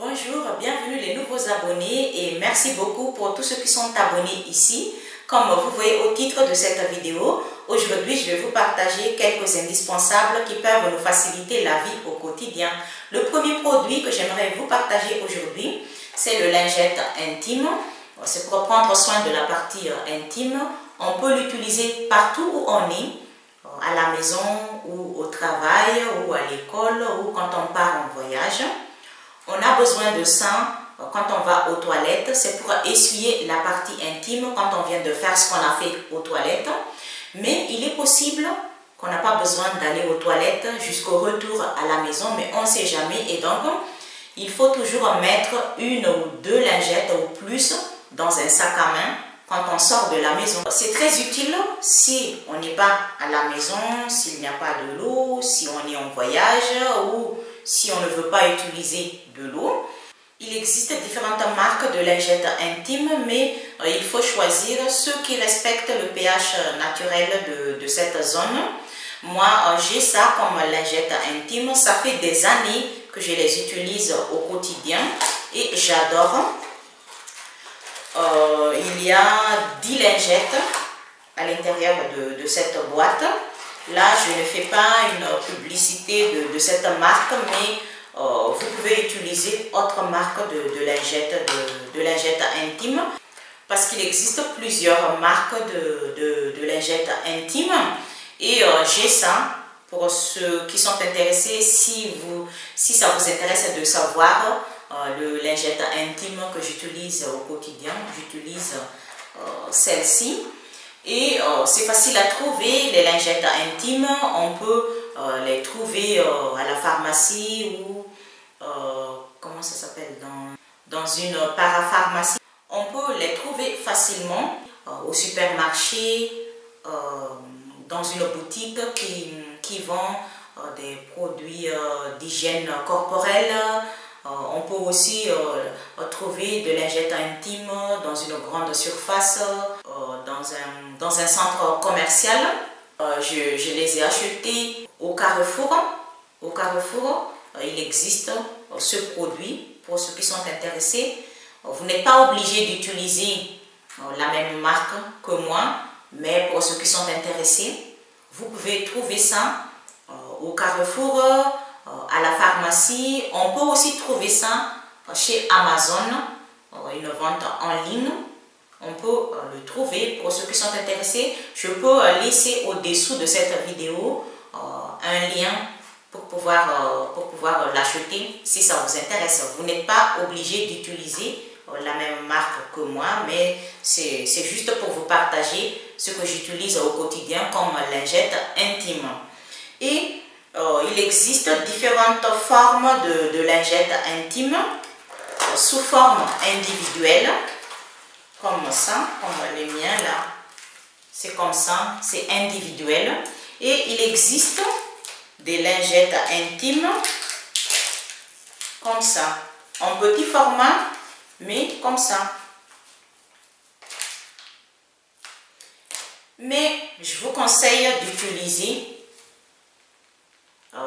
Bonjour, bienvenue les nouveaux abonnés et merci beaucoup pour tous ceux qui sont abonnés ici. Comme vous voyez au titre de cette vidéo, aujourd'hui je vais vous partager quelques indispensables qui peuvent nous faciliter la vie au quotidien. Le premier produit que j'aimerais vous partager aujourd'hui, c'est le lingette intime. C'est pour prendre soin de la partie intime. On peut l'utiliser partout où on est, à la maison ou au travail ou à l'école ou quand on part en voyage. On a besoin de ça quand on va aux toilettes, c'est pour essuyer la partie intime quand on vient de faire ce qu'on a fait aux toilettes. Mais il est possible qu'on n'a pas besoin d'aller aux toilettes jusqu'au retour à la maison, mais on ne sait jamais. Et donc, il faut toujours mettre une ou deux lingettes ou plus dans un sac à main quand on sort de la maison. C'est très utile si on n'est pas à la maison, s'il n'y a pas de l'eau, si on est en voyage ou si on ne veut pas utiliser de l'eau. Il existe différentes marques de lingettes intimes, mais il faut choisir ceux qui respectent le pH naturel de cette zone. Moi, j'ai ça comme lingette intime. Ça fait des années que je les utilise au quotidien et j'adore. Il y a 10 lingettes à l'intérieur de cette boîte. Là, je ne fais pas une publicité de cette marque, mais vous pouvez utiliser autre marque de lingettes intimes parce qu'il existe plusieurs marques de lingettes intimes et j'ai ça pour ceux qui sont intéressés. Si ça vous intéresse de savoir le lingette intime que j'utilise au quotidien, j'utilise celle-ci. Et c'est facile à trouver, les lingettes intimes, on peut les trouver à la pharmacie ou, comment ça s'appelle, dans une parapharmacie. On peut les trouver facilement au supermarché, dans une boutique qui vend des produits d'hygiène corporelle. On peut aussi trouver des lingettes intimes dans une grande surface, dans un centre commercial. Je les ai achetées au Carrefour. Au Carrefour, il existe ce produit pour ceux qui sont intéressés. Vous n'êtes pas obligé d'utiliser la même marque que moi, mais pour ceux qui sont intéressés, vous pouvez trouver ça au Carrefour, à la pharmacie. On peut aussi trouver ça chez Amazon, une vente en ligne. On peut le trouver pour ceux qui sont intéressés. Je peux laisser au-dessous de cette vidéo un lien pour pouvoir l'acheter si ça vous intéresse. Vous n'êtes pas obligé d'utiliser la même marque que moi, mais c'est juste pour vous partager ce que j'utilise au quotidien comme lingette intime. Et il existe différentes formes de lingettes intimes sous forme individuelle, comme ça, comme les miens là. C'est comme ça, c'est individuel. Et il existe des lingettes intimes comme ça, en petit format, mais comme ça. Mais je vous conseille d'utiliser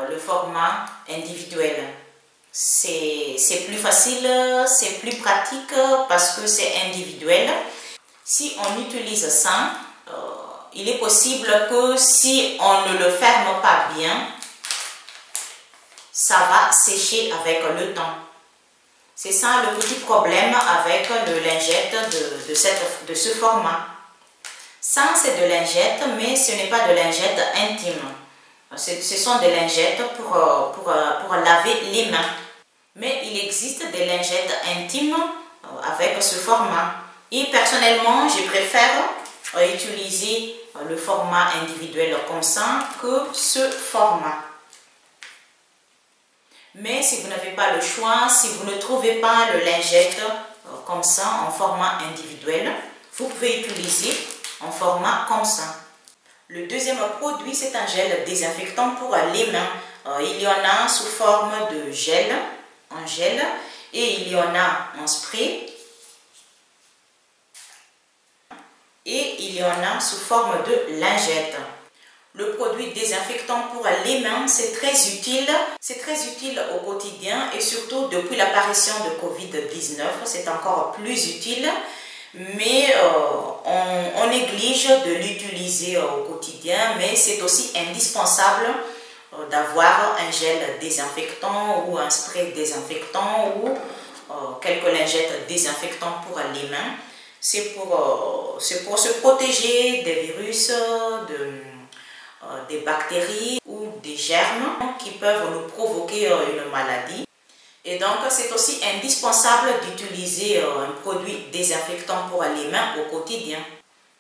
le format individuel. C'est plus facile, c'est plus pratique parce que c'est individuel. Si on utilise ça, il est possible que si on ne le ferme pas bien, ça va sécher avec le temps. C'est ça le petit problème avec le lingette de ce format. Ça, c'est de lingette, mais ce n'est pas de lingette intime. Ce sont des lingettes pour laver les mains. Mais il existe des lingettes intimes avec ce format. Et personnellement, je préfère utiliser le format individuel comme ça que ce format. Mais si vous n'avez pas le choix, si vous ne trouvez pas le lingette comme ça en format individuel, vous pouvez utiliser en format comme ça. Le deuxième produit, c'est un gel désinfectant pour les mains. Il y en a sous forme de gel, en gel, et il y en a en spray. Et il y en a sous forme de lingette. Le produit désinfectant pour les mains, c'est très utile. C'est très utile au quotidien et surtout depuis l'apparition de Covid-19, c'est encore plus utile. Mais on néglige de l'utiliser au quotidien, mais c'est aussi indispensable d'avoir un gel désinfectant ou un spray désinfectant ou quelques lingettes désinfectantes pour les mains. C'est pour se protéger des virus, des bactéries ou des germes qui peuvent nous provoquer une maladie. Et donc, c'est aussi indispensable d'utiliser un produit désinfectant pour les mains au quotidien.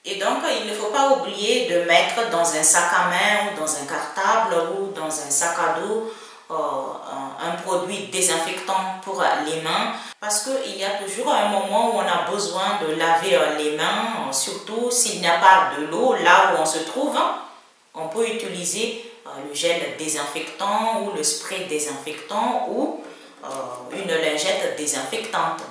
Et donc, il ne faut pas oublier de mettre dans un sac à main ou dans un cartable ou dans un sac à dos un produit désinfectant pour les mains, parce qu'il y a toujours un moment où on a besoin de laver les mains, surtout s'il n'y a pas de l'eau là où on se trouve. On peut utiliser le gel désinfectant ou le spray désinfectant ou une lingette désinfectante.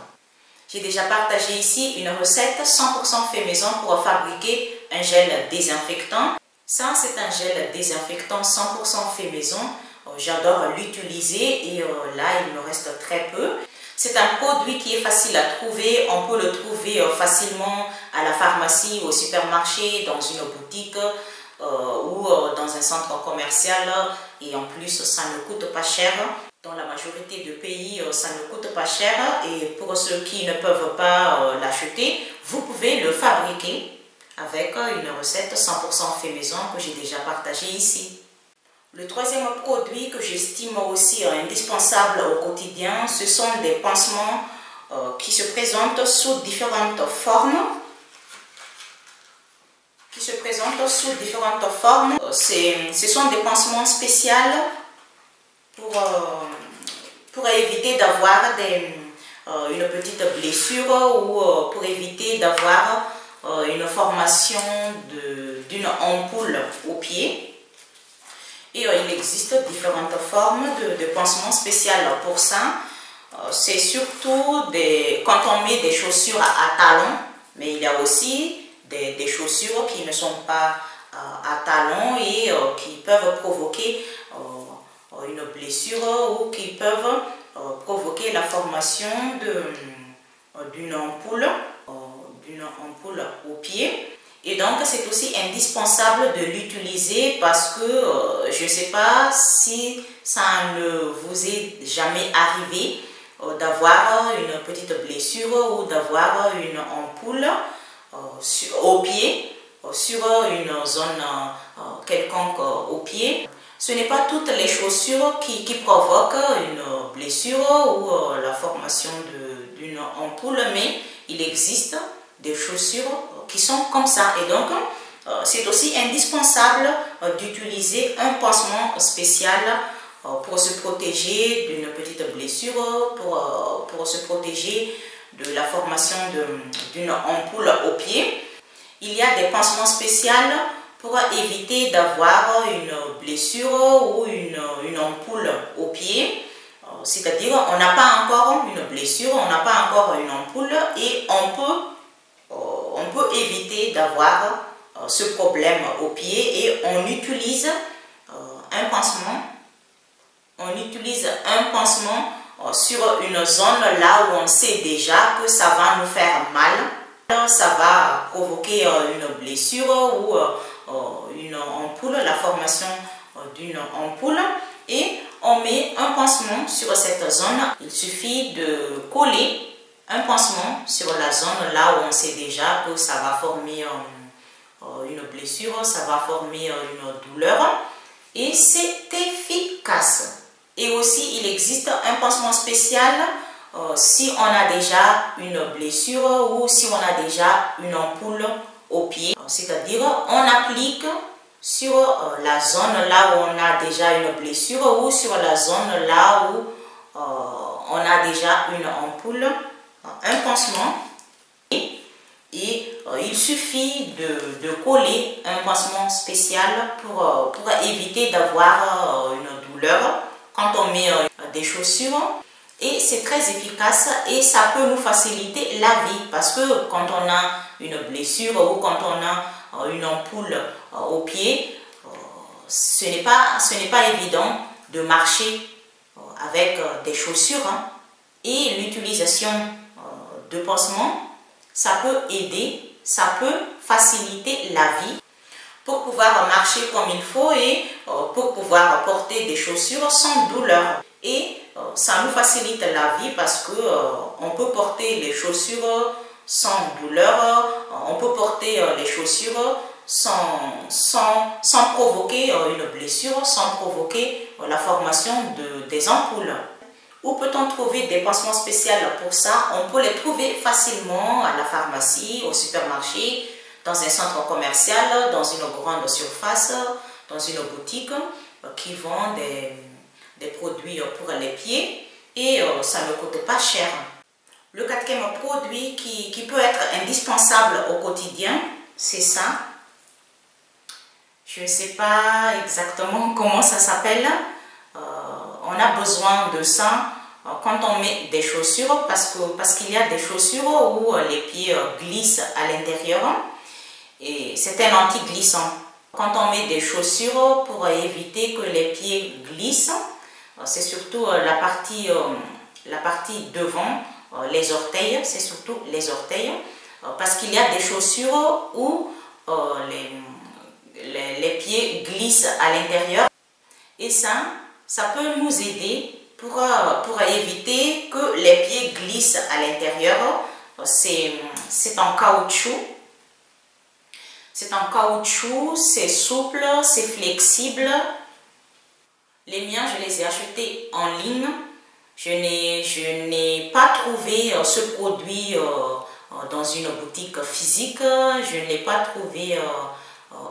J'ai déjà partagé ici une recette 100% fait maison pour fabriquer un gel désinfectant. Ça, c'est un gel désinfectant 100% fait maison. J'adore l'utiliser et là, il me reste très peu. C'est un produit qui est facile à trouver. On peut le trouver facilement à la pharmacie, au supermarché, dans une boutique ou dans un centre commercial. Et en plus, ça ne coûte pas cher. Dans la majorité des pays, ça ne coûte pas cher. Et pour ceux qui ne peuvent pas l'acheter, vous pouvez le fabriquer avec une recette 100% fait maison que j'ai déjà partagée ici. Le troisième produit que j'estime aussi indispensable au quotidien, ce sont des pansements qui se présentent sous différentes formes. Ce sont des pansements spéciaux pour éviter d'avoir une petite blessure ou pour éviter d'avoir une formation d'une ampoule au pied. Et il existe différentes formes de pansements spéciaux pour ça. C'est surtout quand on met des chaussures à talons, mais il y a aussi des chaussures qui ne sont pas à talons et qui peuvent provoquer une blessure ou qui peuvent provoquer la formation d'une ampoule au pied. Et donc, c'est aussi indispensable de l'utiliser parce que je ne sais pas si ça ne vous est jamais arrivé d'avoir une petite blessure ou d'avoir une ampoule au pied, sur une zone quelconque au pied. Ce n'est pas toutes les chaussures qui provoquent une blessure ou la formation d'une ampoule, mais il existe des chaussures qui sont comme ça. Et donc, c'est aussi indispensable d'utiliser un pansement spécial pour se protéger d'une petite blessure, pour se protéger de la formation d'une ampoule au pied. Il y a des pansements spéciaux pour éviter d'avoir une blessure ou une ampoule au pied. C'est-à-dire, on n'a pas encore une blessure, on n'a pas encore une ampoule et on peut éviter d'avoir ce problème au pied et on utilise un pansement. On utilise un pansement sur une zone là où on sait déjà que ça va nous faire mal. Ça va provoquer une blessure ou une ampoule, la formation d'une ampoule. Et on met un pansement sur cette zone. Il suffit de coller un pansement sur la zone là où on sait déjà que ça va former une blessure, ça va former une douleur. Et c'est efficace. Et aussi, il existe un pansement spécial si on a déjà une blessure ou si on a déjà une ampoule au pied. C'est-à-dire, on applique sur la zone là où on a déjà une blessure ou sur la zone là où on a déjà une ampoule, un pansement. Et il suffit de coller un pansement spécial pour éviter d'avoir une douleur quand on met des chaussures. Et c'est très efficace et ça peut nous faciliter la vie parce que quand on a une blessure ou quand on a une ampoule au pied, ce n'est pas évident de marcher avec des chaussures, hein. Et l'utilisation de pansements, ça peut aider, ça peut faciliter la vie pour pouvoir marcher comme il faut et pour pouvoir porter des chaussures sans douleur. Et ça nous facilite la vie parce que on peut porter les chaussures sans douleur, on peut porter les chaussures sans provoquer une blessure, sans provoquer la formation des ampoules. Où peut-on trouver des pansements spéciaux pour ça? On peut les trouver facilement à la pharmacie, au supermarché, dans un centre commercial, dans une grande surface, dans une boutique qui vend des produits pour les pieds et ça ne coûte pas cher. Le quatrième produit qui peut être indispensable au quotidien, c'est ça. Je ne sais pas exactement comment ça s'appelle. On a besoin de ça quand on met des chaussures parce qu'il y a des chaussures où les pieds glissent à l'intérieur et c'est un anti-glissant. Quand on met des chaussures pour éviter que les pieds glissent, c'est surtout la partie devant, les orteils, c'est surtout les orteils parce qu'il y a des chaussures où les pieds glissent à l'intérieur et ça peut nous aider pour éviter que les pieds glissent à l'intérieur. C'est en caoutchouc. C'est en caoutchouc, c'est souple, c'est flexible. Les miens, je les ai achetés en ligne. Je n'ai pas trouvé ce produit dans une boutique physique. Je ne l'ai pas trouvé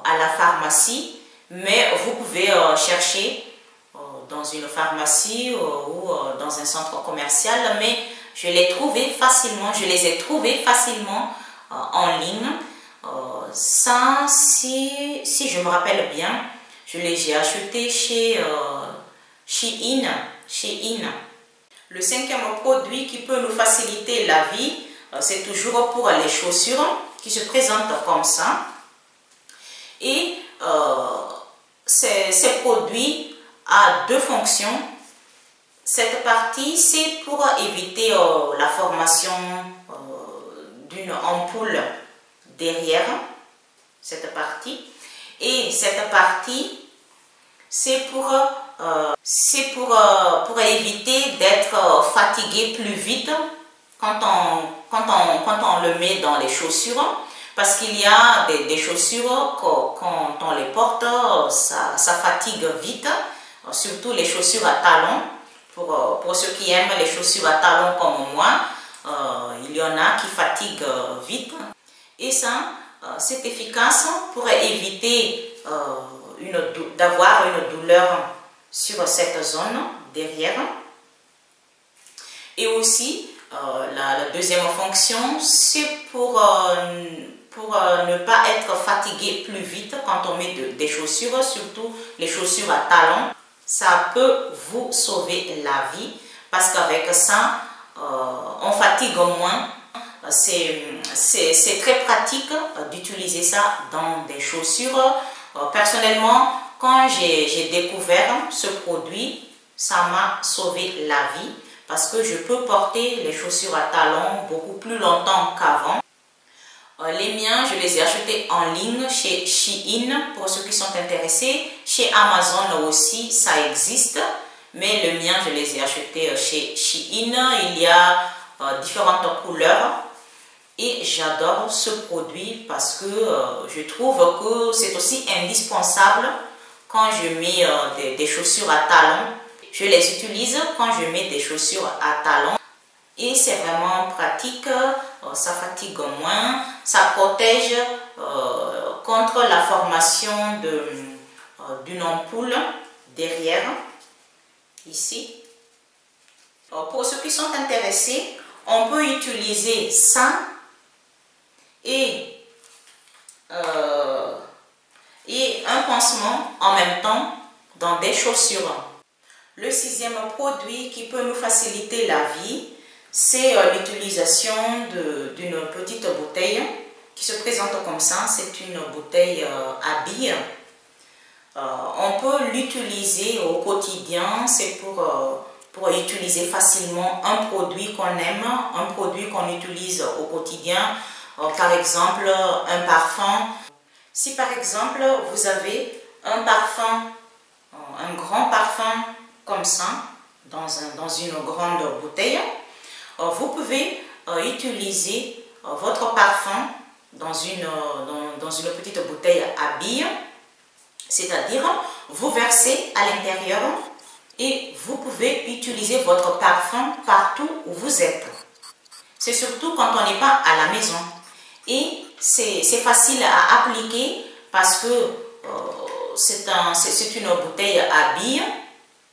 à la pharmacie. Mais vous pouvez chercher dans une pharmacie ou dans un centre commercial, mais je les ai trouvés facilement en ligne. Ça, si je me rappelle bien, je les ai achetés chez Shein. Le cinquième produit qui peut nous faciliter la vie, c'est toujours pour les chaussures qui se présentent comme ça. Et ces produits a deux fonctions. Cette partie, c'est pour éviter la formation d'une ampoule derrière cette partie. Et cette partie, c'est pour éviter d'être fatigué plus vite quand on le met dans les chaussures. Parce qu'il y a des chaussures, quand on les porte, ça fatigue vite. Surtout les chaussures à talons. Pour ceux qui aiment les chaussures à talons comme moi, il y en a qui fatiguent vite. Et ça, c'est efficace pour éviter d'avoir une douleur sur cette zone derrière. Et aussi, la deuxième fonction, c'est pour ne pas être fatigué plus vite quand on met des chaussures, surtout les chaussures à talons. Ça peut vous sauver la vie parce qu'avec ça, on fatigue moins. C'est très pratique d'utiliser ça dans des chaussures. Personnellement, quand j'ai découvert ce produit, ça m'a sauvé la vie parce que je peux porter les chaussures à talons beaucoup plus longtemps qu'avant. Les miens, je les ai achetés en ligne chez Shein pour ceux qui sont intéressés. Chez Amazon aussi, ça existe. Mais le mien, je les ai achetés chez Shein. Il y a différentes couleurs. Et j'adore ce produit parce que je trouve que c'est aussi indispensable quand je mets des chaussures à talons. Je les utilise quand je mets des chaussures à talons. Et c'est vraiment pratique, ça fatigue moins, ça protège contre la formation d'une ampoule derrière, ici. Pour ceux qui sont intéressés, on peut utiliser ça et un pansement en même temps dans des chaussures. Le sixième produit qui peut nous faciliter la vie, c'est l'utilisation d'une petite bouteille qui se présente comme ça. C'est une bouteille à billes. On peut l'utiliser au quotidien, c'est pour utiliser facilement un produit qu'on aime, un produit qu'on utilise au quotidien, par exemple un parfum. Si par exemple vous avez un parfum, un grand parfum comme ça, dans une grande bouteille, vous pouvez utiliser votre parfum dans une petite bouteille à billes, c'est-à-dire vous versez à l'intérieur et vous pouvez utiliser votre parfum partout où vous êtes. C'est surtout quand on n'est pas à la maison. Et c'est facile à appliquer parce que c'est une bouteille à billes.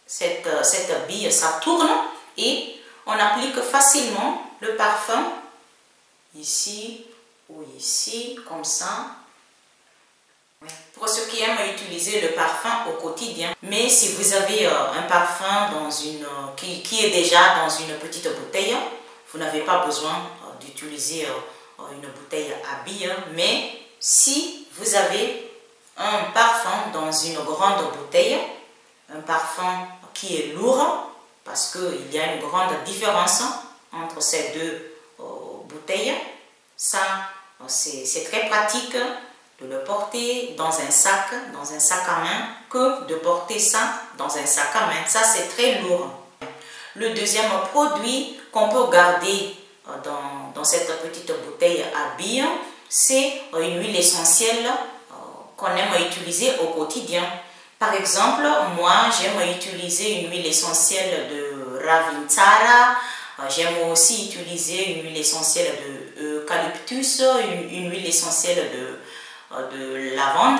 Cette bille, ça tourne et on applique facilement le parfum ici ou ici, comme ça. Pour ceux qui aiment utiliser le parfum au quotidien. Mais si vous avez un parfum qui est déjà dans une petite bouteille, vous n'avez pas besoin d'utiliser une bouteille à billes. Mais si vous avez un parfum dans une grande bouteille, un parfum qui est lourd, parce qu'il y a une grande différence entre ces deux bouteilles, ça c'est très pratique de le porter dans un sac à main, que de porter ça dans un sac à main. Ça, c'est très lourd. Le deuxième produit qu'on peut garder dans cette petite bouteille à billes, c'est une huile essentielle qu'on aime utiliser au quotidien. Par exemple, moi, j'aime utiliser une huile essentielle de Ravintara. J'aime aussi utiliser une huile essentielle de eucalyptus, une huile essentielle de lavande,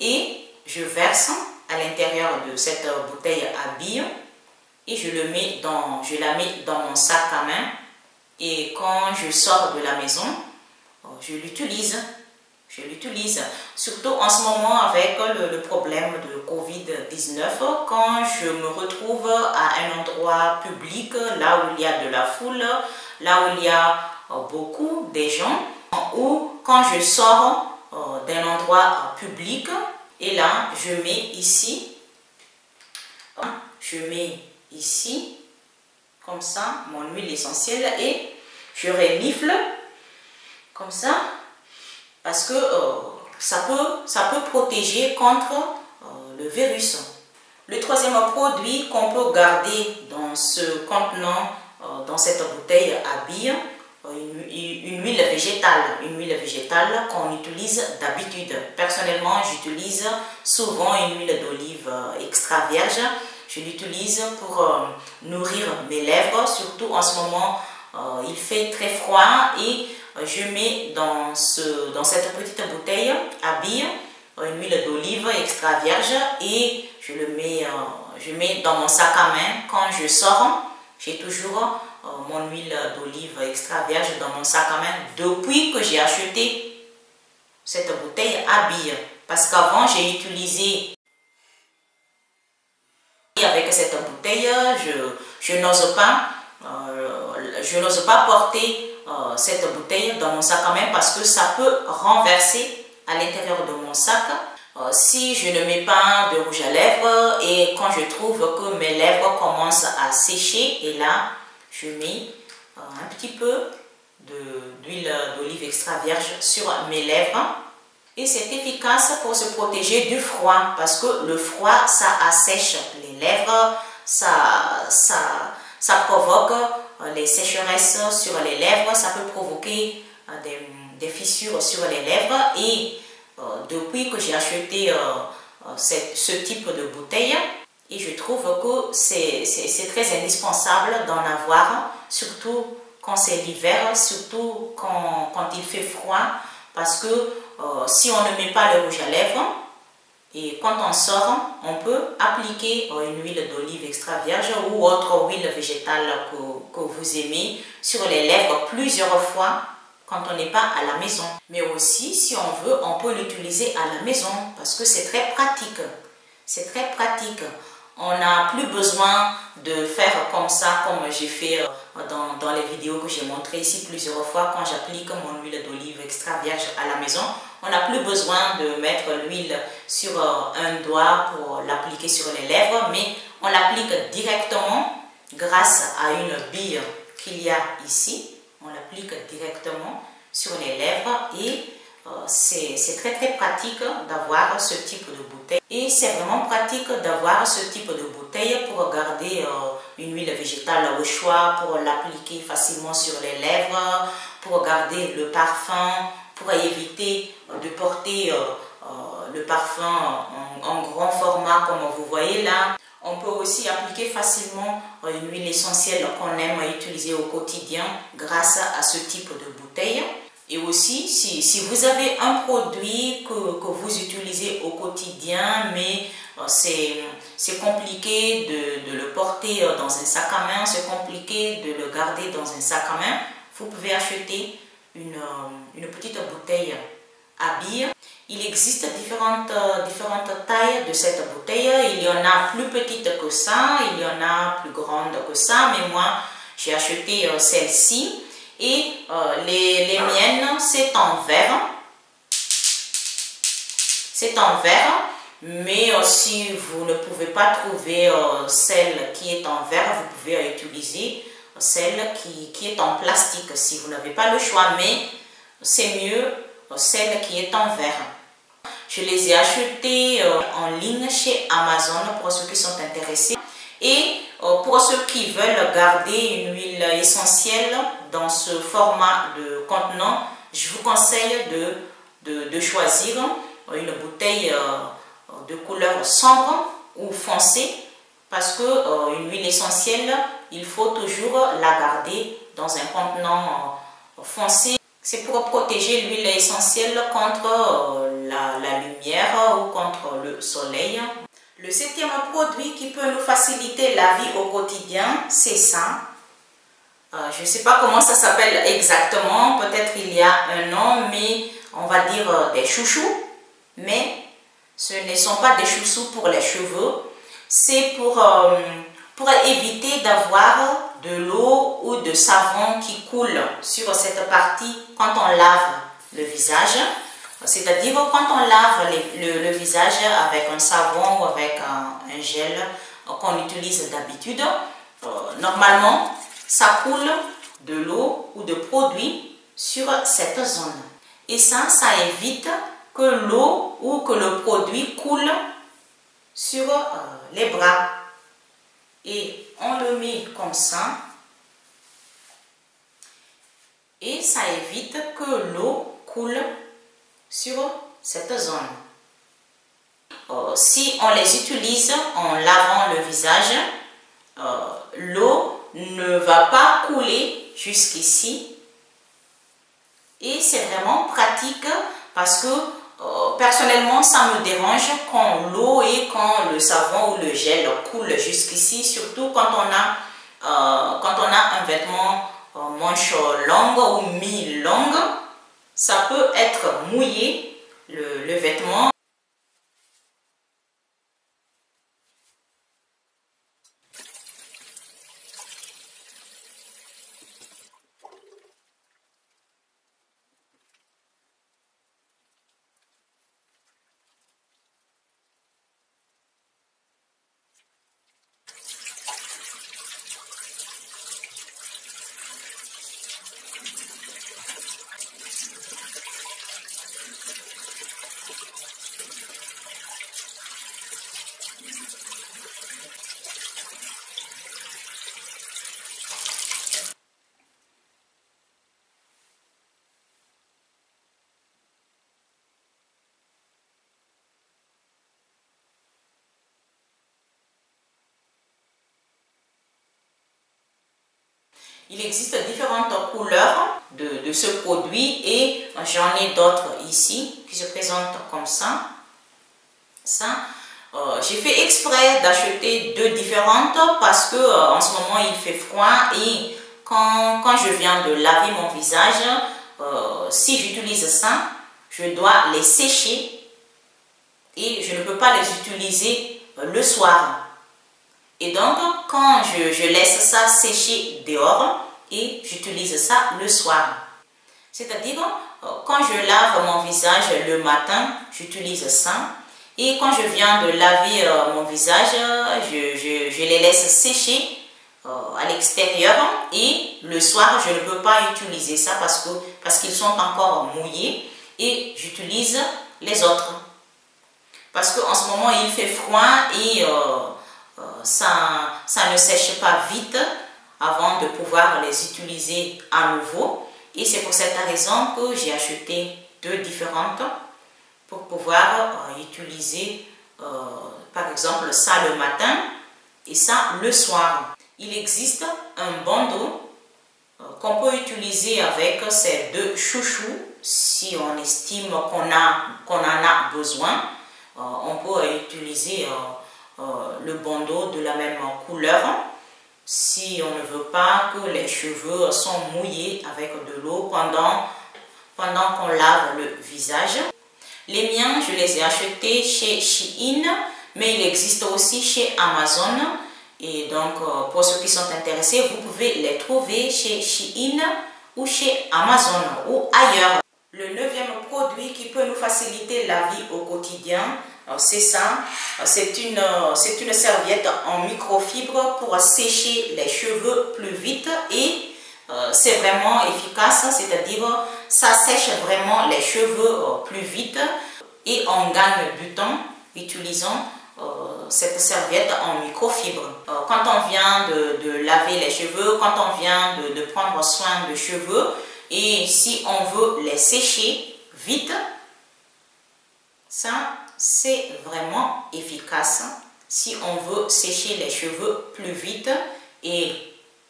et je verse à l'intérieur de cette bouteille à billes et je la mets dans mon sac à main, et quand je sors de la maison, je l'utilise. Surtout en ce moment avec le problème de Covid-19, quand je me retrouve à un endroit public, là où il y a de la foule, là où il y a beaucoup de gens, ou quand je sors d'un endroit public, et là je mets ici comme ça mon huile essentielle et je renifle comme ça, parce que ça peut protéger contre le virus. Le troisième produit qu'on peut garder dans ce contenant, dans cette bouteille à billes, une huile végétale qu'on utilise d'habitude. Personnellement, j'utilise souvent une huile d'olive extra vierge. Je l'utilise pour nourrir mes lèvres, surtout en ce moment, il fait très froid, et je mets dans cette petite bouteille à billes une huile d'olive extra vierge, et je mets dans mon sac à main. Quand je sors, j'ai toujours mon huile d'olive extra vierge dans mon sac à main depuis que j'ai acheté cette bouteille à billes. Parce qu'avant, j'ai utilisé avec cette bouteille, je n'ose pas porter cette bouteille dans mon sac à main parce que ça peut renverser à l'intérieur de mon sac. Si je ne mets pas de rouge à lèvres et quand je trouve que mes lèvres commencent à sécher, et là je mets un petit peu d'huile d'olive extra vierge sur mes lèvres, et c'est efficace pour se protéger du froid, parce que le froid, ça assèche les lèvres, ça provoque les sécheresses sur les lèvres, ça peut provoquer des fissures sur les lèvres. Et depuis que j'ai acheté ce type de bouteille, et je trouve que c'est très indispensable d'en avoir, surtout quand c'est l'hiver, surtout quand il fait froid, parce que si on ne met pas le rouge à lèvres, et quand on sort, on peut appliquer une huile d'olive extra vierge ou autre huile végétale que vous aimez sur les lèvres plusieurs fois quand on n'est pas à la maison. Mais aussi, si on veut, on peut l'utiliser à la maison parce que c'est très pratique. C'est très pratique. On on n'a plus besoin de faire comme ça, comme j'ai fait dans les vidéos que j'ai montrées ici plusieurs fois quand j'applique mon huile d'olive extra vierge à la maison. On n'a plus besoin de mettre l'huile sur un doigt pour l'appliquer sur les lèvres, mais on l'applique directement grâce à une bille qu'il y a ici. On l'applique directement sur les lèvres et c'est très très pratique d'avoir ce type de bouteille. Et c'est vraiment pratique d'avoir ce type de bouteille pour garder une huile végétale au choix, pour l'appliquer facilement sur les lèvres, pour garder le parfum, pour éviter de porter le parfum en grand format comme vous voyez là. On peut aussi appliquer facilement une huile essentielle qu'on aime utiliser au quotidien grâce à ce type de bouteille. Et aussi, si vous avez un produit que vous utilisez au quotidien, mais c'est compliqué de le porter dans un sac à main, c'est compliqué de le garder dans un sac à main, vous pouvez acheter une petite bouteille à bille. Il existe différentes tailles de cette bouteille. Il y en a plus petites que ça, il y en a plus grandes que ça, mais moi j'ai acheté celle-ci. Et les miennes, c'est en verre. C'est en verre, mais si vous ne pouvez pas trouver celle qui est en verre, vous pouvez utiliser celle qui est en plastique si vous n'avez pas le choix, mais c'est mieux celle qui est en verre. Je les ai achetées en ligne chez Amazon pour ceux qui sont intéressés. Et pour ceux qui veulent garder une huile essentielle dans ce format de contenant, je vous conseille de choisir une bouteille de couleur sombre ou foncée parce que une huile essentielle, il faut toujours la garder dans un contenant foncé. C'est pour protéger l'huile essentielle contre la lumière ou contre le soleil. Le 7e produit qui peut nous faciliter la vie au quotidien, c'est ça. Je ne sais pas comment ça s'appelle exactement, peut-être il y a un nom, mais on va dire des chouchous. Mais ce ne sont pas des chouchous pour les cheveux, c'est pour éviter d'avoir de l'eau ou de savon qui coule sur cette partie quand on lave le visage. C'est-à-dire quand on lave le visage avec un savon ou avec un gel qu'on utilise d'habitude, normalement ça coule de l'eau ou de produits sur cette zone. Et ça évite que l'eau ou que le produit coule sur les bras. Et on le met comme ça. Et ça évite que l'eau coule sur cette zone. Si on les utilise en lavant le visage, l'eau ne va pas couler jusqu'ici. Et c'est vraiment pratique parce que personnellement ça me dérange quand l'eau et quand le savon ou le gel coule jusqu'ici, surtout quand on a un vêtement manche longue ou mi-longue. Ça peut être mouillé, le vêtement. Il existe différentes couleurs de ce produit et j'en ai d'autres ici qui se présentent comme ça. J'ai fait exprès d'acheter deux différentes parce que en ce moment il fait froid et quand je viens de laver mon visage, si j'utilise ça, je dois les sécher et je ne peux pas les utiliser le soir. Et donc, quand je laisse ça sécher dehors et j'utilise ça le soir. C'est-à-dire, quand je lave mon visage le matin, j'utilise ça. Et quand je viens de laver mon visage, je les laisse sécher à l'extérieur. Et le soir, je ne peux pas utiliser ça parce qu'ils sont encore mouillés. Et j'utilise les autres. Parce qu'en ce moment, il fait froid et ça ne sèche pas vite avant de pouvoir les utiliser à nouveau. Et c'est pour cette raison que j'ai acheté deux différentes pour pouvoir utiliser par exemple ça le matin et ça le soir. Il existe un bandeau qu'on peut utiliser avec ces deux chouchous si on estime qu'on en a besoin. On peut utiliser le bandeau de la même couleur si on ne veut pas que les cheveux sont mouillés avec de l'eau pendant qu'on lave le visage. Les miens, je les ai achetés chez Shein, mais il existe aussi chez Amazon. Et donc, pour ceux qui sont intéressés, vous pouvez les trouver chez Shein ou chez Amazon ou ailleurs. Le 9e produit qui peut nous faciliter la vie au quotidien, c'est ça. C'est une serviette en microfibre pour sécher les cheveux plus vite et c'est vraiment efficace, c'est-à-dire ça sèche vraiment les cheveux plus vite et on gagne du temps utilisant cette serviette en microfibre. Quand on vient de laver les cheveux, quand on vient de prendre soin de cheveux et si on veut les sécher vite, ça c'est vraiment efficace si on veut sécher les cheveux plus vite et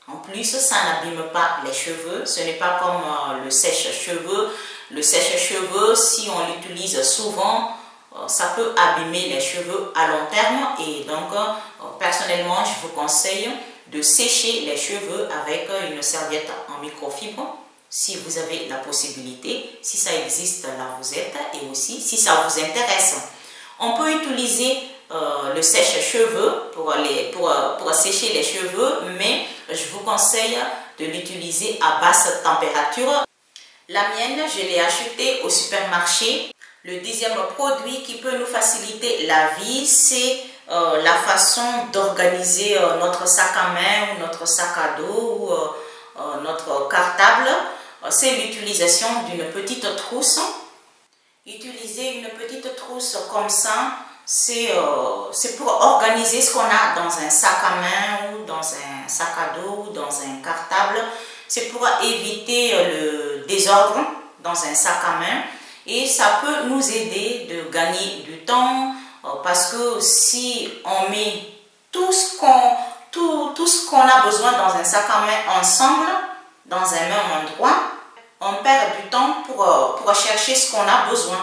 en plus ça n'abîme pas les cheveux. Ce n'est pas comme le sèche-cheveux. Le sèche-cheveux, si on l'utilise souvent, ça peut abîmer les cheveux à long terme et donc personnellement je vous conseille de sécher les cheveux avec une serviette en microfibre si vous avez la possibilité, si ça existe là vous êtes et aussi si ça vous intéresse. On peut utiliser le sèche-cheveux pour sécher les cheveux, mais je vous conseille de l'utiliser à basse température. La mienne, je l'ai achetée au supermarché. Le 10e produit qui peut nous faciliter la vie, c'est la façon d'organiser notre sac à main ou notre sac à dos ou notre cartable. C'est l'utilisation d'une petite trousse. Utiliser une petite trousse comme ça, c'est pour organiser ce qu'on a dans un sac à main ou dans un sac à dos ou dans un cartable. C'est pour éviter le désordre dans un sac à main et ça peut nous aider de gagner du temps parce que si on met tout ce qu'on a besoin dans un sac à main ensemble, dans un même endroit, on perd du temps pour chercher ce qu'on a besoin.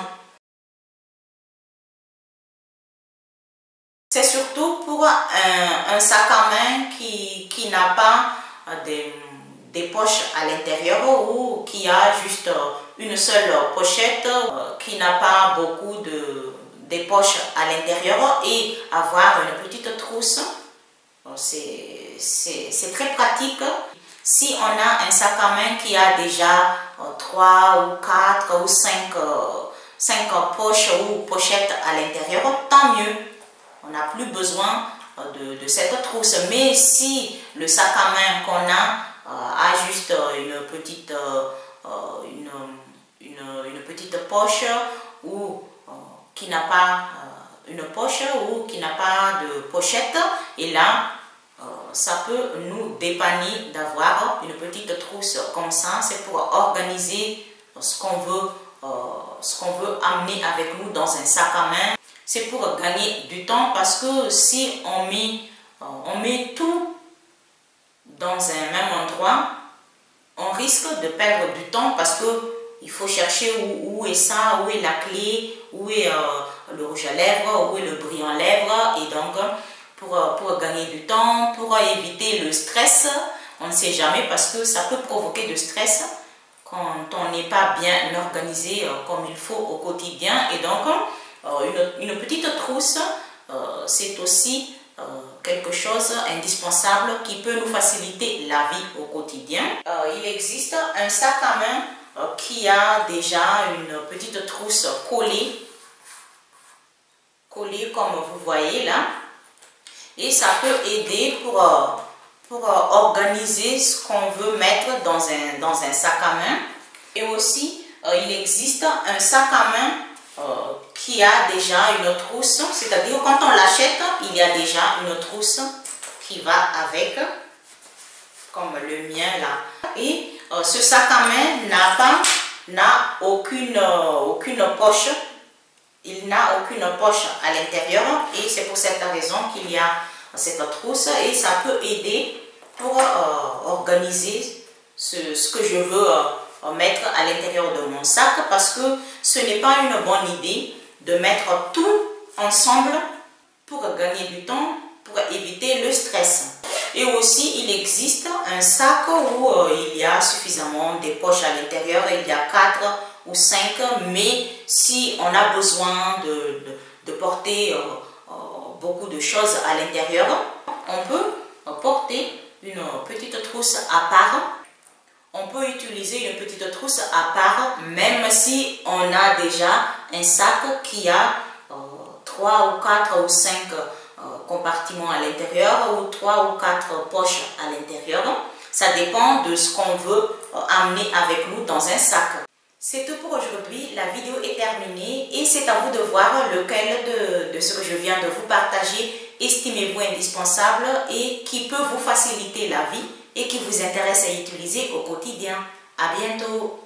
C'est surtout pour un sac à main qui n'a pas des poches à l'intérieur ou qui a juste une seule pochette, qui n'a pas beaucoup de poches à l'intérieur et avoir une petite trousse, c'est très pratique. Si on a un sac à main qui a déjà 3 ou 4 ou 5 poches ou pochettes à l'intérieur, tant mieux. On n'a plus besoin de cette trousse. Mais si le sac à main qu'on a juste une petite poche ou qui n'a pas une poche ou qui n'a pas de pochette, et là, ça peut nous dépanner d'avoir une petite trousse comme ça. C'est pour organiser ce qu'on veut amener avec nous dans un sac à main. C'est pour gagner du temps parce que si on met tout dans un même endroit, on risque de perdre du temps parce qu'il faut chercher où est ça, où est la clé, où est le rouge à lèvres, où est le brillant lèvres. Et donc, pour gagner du temps, pour éviter le stress, on ne sait jamais parce que ça peut provoquer du stress quand on n'est pas bien organisé comme il faut au quotidien. Et donc, une petite trousse, c'est aussi quelque chose indispensable qui peut nous faciliter la vie au quotidien. Il existe un sac à main qui a déjà une petite trousse collée comme vous voyez là, et ça peut aider pour organiser ce qu'on veut mettre dans un sac à main. Et aussi il existe un sac à main qui a déjà une trousse, c'est-à-dire quand on l'achète, il y a déjà une trousse qui va avec, comme le mien là. Et ce sac à main n'a aucune poche. Il n'a aucune poche à l'intérieur et c'est pour cette raison qu'il y a cette trousse, et ça peut aider pour organiser ce que je veux mettre à l'intérieur de mon sac, parce que ce n'est pas une bonne idée de mettre tout ensemble pour gagner du temps, pour éviter le stress. Et aussi, il existe un sac où il y a suffisamment de poches à l'intérieur, il y a 4 ou 5, mais si on a besoin de porter beaucoup de choses à l'intérieur, on peut porter une petite trousse à part. On peut utiliser une petite trousse à part, même si on a déjà un sac qui a 3 ou 4 ou 5 compartiments à l'intérieur, ou 3 ou 4 poches à l'intérieur. Ça dépend de ce qu'on veut amener avec nous dans un sac. C'est tout pour aujourd'hui, la vidéo est terminée et c'est à vous de voir lequel de ce que je viens de vous partager estimez-vous indispensable et qui peut vous faciliter la vie et qui vous intéresse à utiliser au quotidien. À bientôt!